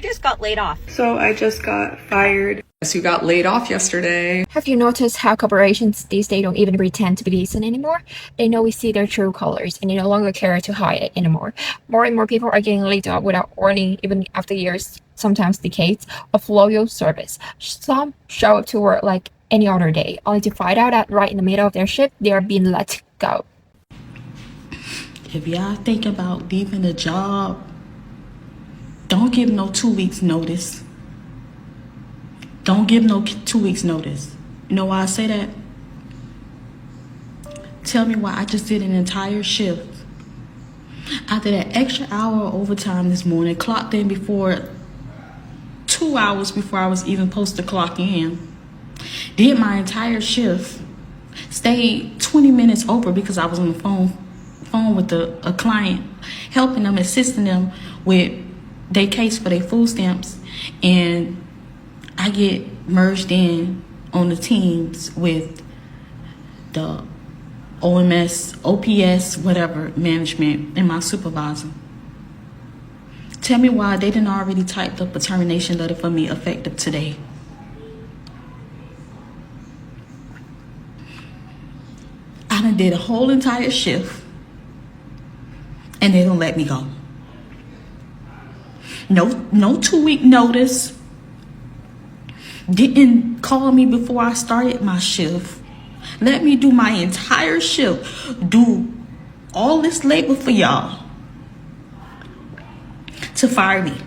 just got laid off. So I just got fired. You got laid off yesterday. Have you noticed how corporations these days don't even pretend to be decent anymore? They know we see their true colors and they no longer care to hide it anymore. More and more people are getting laid off without earning, even after years, sometimes decades, of loyal service. Some show up to work like any other day, only to find out that right in the middle of their shift, they are being let go. If y'all think about leaving a job, don't give no 2 weeks notice. Don't give no 2 weeks notice. You know why I say that? Tell me why I just did an entire shift. After that extra hour of overtime this morning, clocked in before 2 hours before I was even supposed to clock in. Did my entire shift. Stayed 20 minutes over because I was on the phone with a client, helping them, assisting them with their case for their food stamps. And I get merged in on the teams with the OMS, OPS, whatever, management, and my supervisor. Tell me why they didn't already type up a termination letter for me effective today. I done did a whole entire shift and they don't let me go. No 2 week notice. Didn't call me before I started my shift. Let me do my entire shift. Do all this labor for y'all to fire me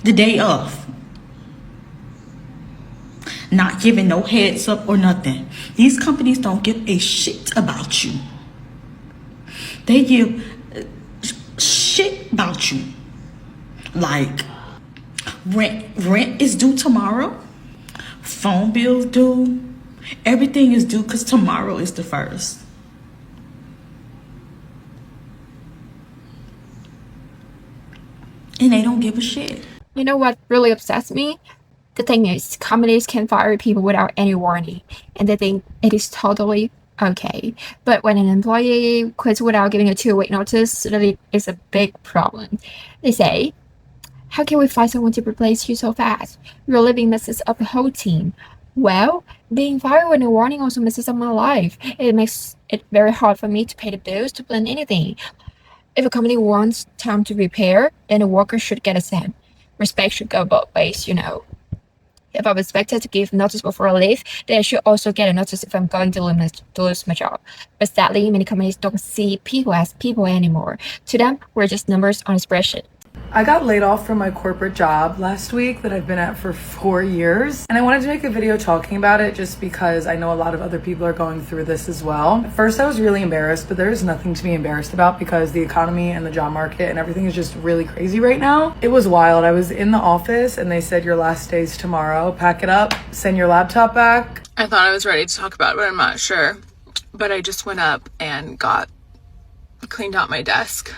the day of. Not giving no heads up or nothing. These companies don't give a shit about you. They give shit about you. Like rent is due tomorrow. Phone bills due. Everything is due because tomorrow is the 1st. And they don't give a shit. You know what really upsets me? The thing is, companies can fire people without any warning, and they think it is totally okay. But when an employee quits without giving a 2 week notice, really is a big problem. They say, how can we find someone to replace you so fast? Your leaving messes up the whole team. Well, being fired with no warning also messes up my life. It makes it very hard for me to pay the bills, to plan anything. If a company wants time to prepare, then the worker should get a same. Respect should go both ways, you know. If I'm expected to give notice before I leave, then I should also get a notice if I'm going to lose my job. But sadly, many companies don't see people as people anymore. To them, we're just numbers on a spreadsheet. I got laid off from my corporate job last week that I've been at for 4 years. And I wanted to make a video talking about it just because I know a lot of other people are going through this as well. At first, I was really embarrassed, but there's nothing to be embarrassed about because the economy and the job market and everything is just really crazy right now. It was wild. I was in the office and they said your last day's tomorrow. Pack it up, send your laptop back. I thought I was ready to talk about it, but I'm not sure. But I just went up and cleaned out my desk.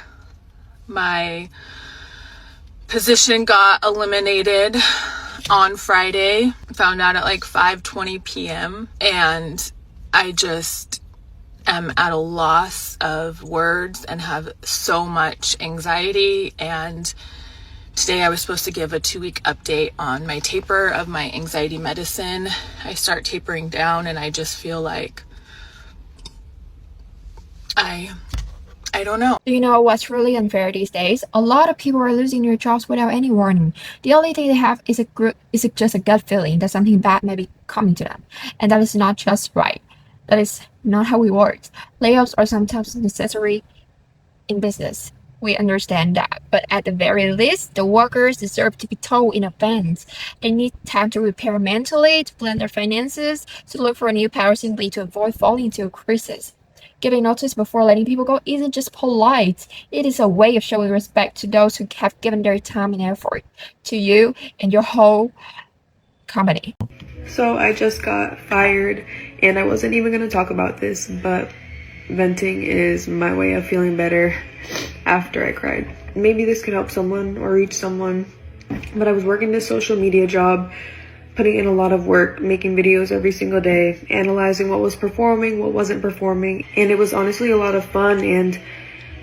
My position got eliminated on Friday. Found out at like 5:20 p.m. and I just am at a loss of words and have so much anxiety. And today I was supposed to give a 2 week update on my taper of my anxiety medicine. I start tapering down and I just feel like I don't know. Do you know what's really unfair these days? A lot of people are losing their jobs without any warning. The only thing they have is just a gut feeling that something bad may be coming to them. And that is not just right. That is not how we work. Layoffs are sometimes necessary in business. We understand that. But at the very least, the workers deserve to be told in advance. They need time to repair mentally, to plan their finances, to look for a new power simply to avoid falling into a crisis. Giving notice before letting people go isn't just polite. It is a way of showing respect to those who have given their time and effort to you and your whole company. So I just got fired and I wasn't even going to talk about this, but venting is my way of feeling better after I cried. Maybe this could help someone or reach someone, but I was working this social media job, putting in a lot of work, making videos every single day, analyzing what was performing, what wasn't performing. And it was honestly a lot of fun. And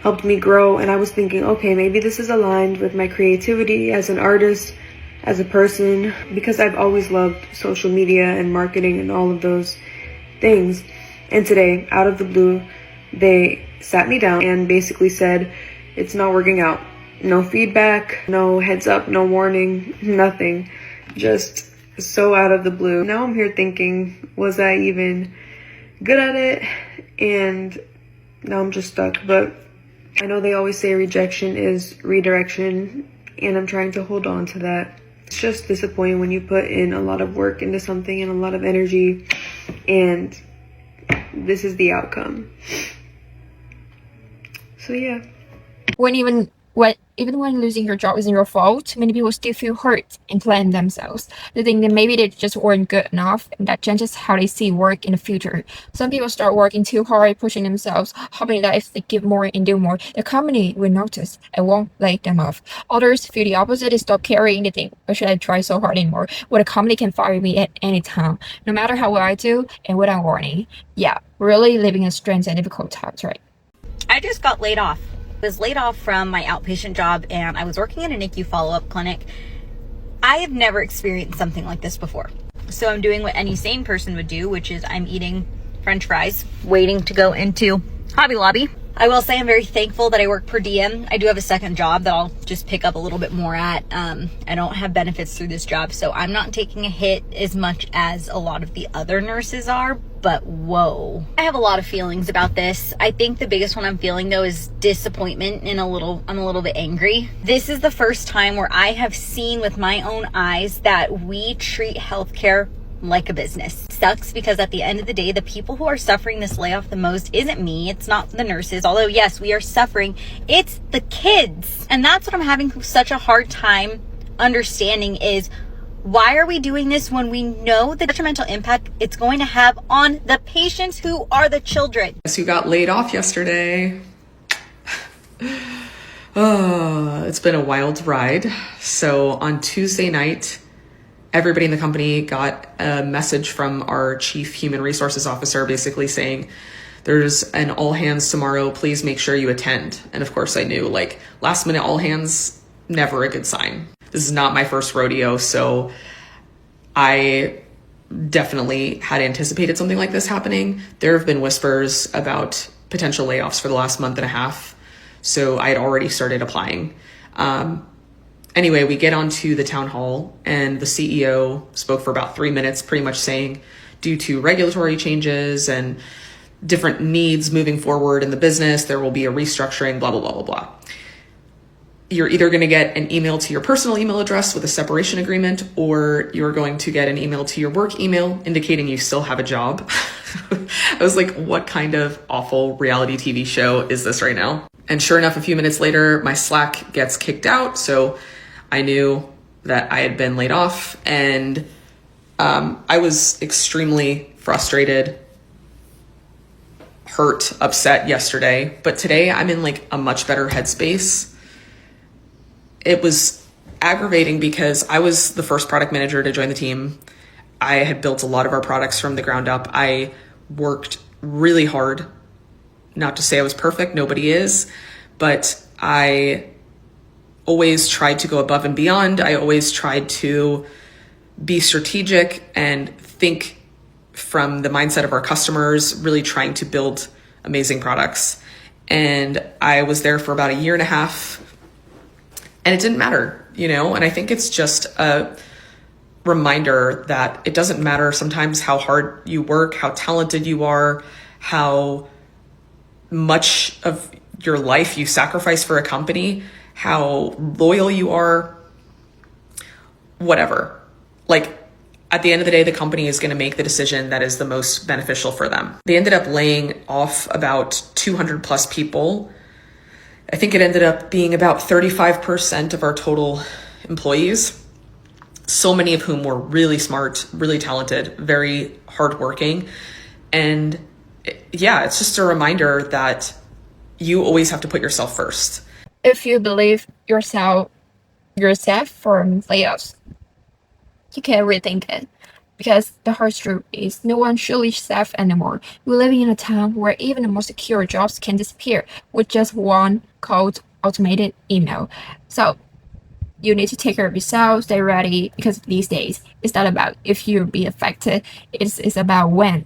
helped me grow. And I was thinking, okay, maybe this is aligned with my creativity as an artist, as a person, because I've always loved social media and marketing and all of those things. And today, out of the blue, they sat me down and basically said, it's not working out. No feedback, no heads up, no warning, nothing. Just so out of the blue. Now I'm here thinking, was I even good at it? And now I'm just stuck. But I know they always say rejection is redirection, and I'm trying to hold on to that. It's just disappointing when you put in a lot of work into something and a lot of energy, and this is the outcome. So yeah. Even when losing your job isn't your fault, many people still feel hurt and blame themselves. They think that maybe they just weren't good enough, and that changes how they see work in the future. Some people start working too hard, pushing themselves, hoping that if they give more and do more, the company will notice and won't lay them off. Others feel the opposite and stop caring. They think, why should I try so hard anymore? Well, the company can fire me at any time, no matter how well I do and without warning. Yeah, really living in strengths and difficult times, right? I just got laid off. Was laid off from my outpatient job, and I was working in a NICU follow-up clinic. I have never experienced something like this before. So I'm doing what any sane person would do, which is I'm eating French fries, waiting to go into Hobby Lobby. I will say I'm very thankful that I work per diem. I do have a second job that I'll just pick up a little bit more at. I don't have benefits through this job, so I'm not taking a hit as much as a lot of the other nurses are, but whoa. I have a lot of feelings about this. I think the biggest one I'm feeling though is disappointment and I'm a little bit angry. This is the first time where I have seen with my own eyes that we treat healthcare like a business. Sucks because at the end of the day, the people who are suffering this layoff the most isn't me. It's not the nurses. Although yes, we are suffering. It's the kids. And that's what I'm having such a hard time understanding is, why are we doing this when we know the detrimental impact it's going to have on the patients who are the children? Guess who got laid off yesterday? Oh, it's been a wild ride. So on Tuesday night, everybody in the company got a message from our chief human resources officer basically saying, there's an all hands tomorrow, please make sure you attend. And of course I knew, like, last minute all hands, never a good sign. This is not my first rodeo, so I definitely had anticipated something like this happening. There have been whispers about potential layoffs for the last month and a half, so I had already started applying. Anyway, we get onto the town hall and the CEO spoke for about 3 minutes, pretty much saying, due to regulatory changes and different needs moving forward in the business, there will be a restructuring, blah, blah, blah, blah, blah. You're either going to get an email to your personal email address with a separation agreement, or you're going to get an email to your work email indicating you still have a job. I was like, what kind of awful reality TV show is this right now? And sure enough, a few minutes later, my Slack gets kicked out. So I knew that I had been laid off, and I was extremely frustrated, hurt, upset yesterday. But today I'm in like a much better headspace. It was aggravating because I was the first product manager to join the team. I had built a lot of our products from the ground up. I worked really hard. Not to say I was perfect, nobody is, but I always tried to go above and beyond. I always tried to be strategic and think from the mindset of our customers, really trying to build amazing products. And I was there for about a year and a half, and it didn't matter, you know? And I think it's just a reminder that it doesn't matter sometimes how hard you work, how talented you are, how much of your life you sacrifice for a company, how loyal you are, whatever. Like, at the end of the day, the company is going to make the decision that is the most beneficial for them. They ended up laying off about 200 plus people. I think it ended up being about 35% of our total employees, so many of whom were really smart, really talented, very hardworking. And yeah, it's just a reminder that you always have to put yourself first. If you believe yourself from layoffs, you can rethink it. Because the harsh truth is no one truly safe anymore. We're living in a time where even the most secure jobs can disappear with just one cold automated email. So you need to take care of yourself, stay ready, because these days it's not about if you'll be affected, it's about when.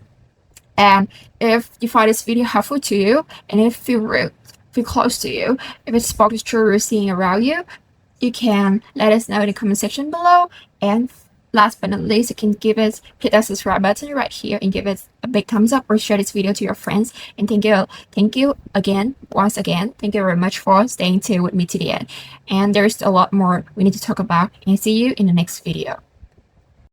And if you find this video helpful to you, and if feel close to you, if it sparks true you're seeing around you, you can let us know in the comment section below. And last but not least, you can hit that subscribe button right here and give us a big thumbs up, or share this video to your friends. And thank you again, once again, thank you very much for staying tuned with me to the end. And there's a lot more we need to talk about, and see you in the next video.